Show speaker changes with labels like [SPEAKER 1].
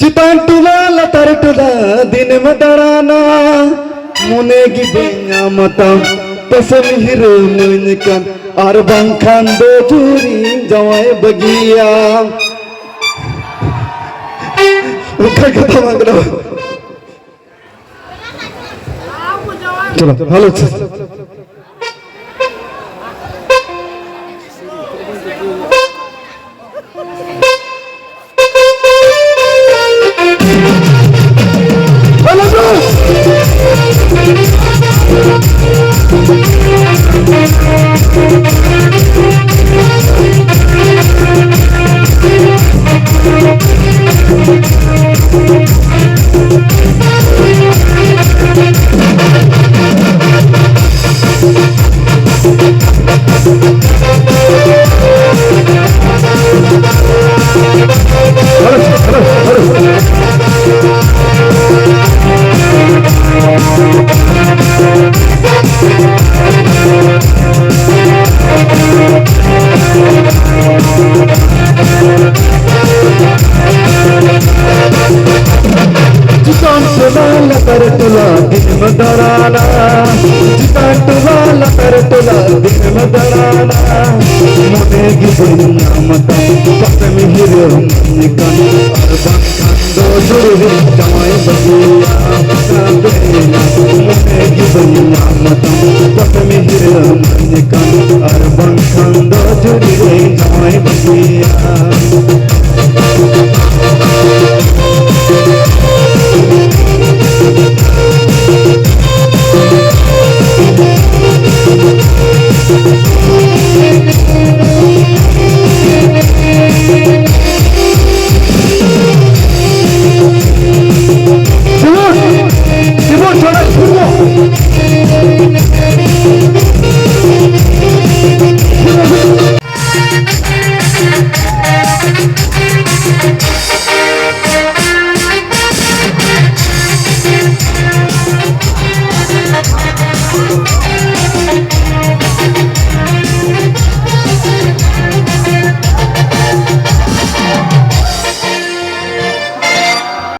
[SPEAKER 1] चितान टुला लतर टुला दिन में दड़ाना मुने की बेंगा मता पसंद हिरो मन kan ar bangkhan do juri jawai bagia bukan kata mangro चलो हेलो लतर टुला दिन में दड़ाना चितान टुला लतर टुला दिन में दड़ाना मुने की बेंगा मता पसंद हिरो मन kan ar bangkhan do juri jawai bagia मुने की बेंगा मता पसंद हिरो मन kan ar bangkhan do juri jawai bagia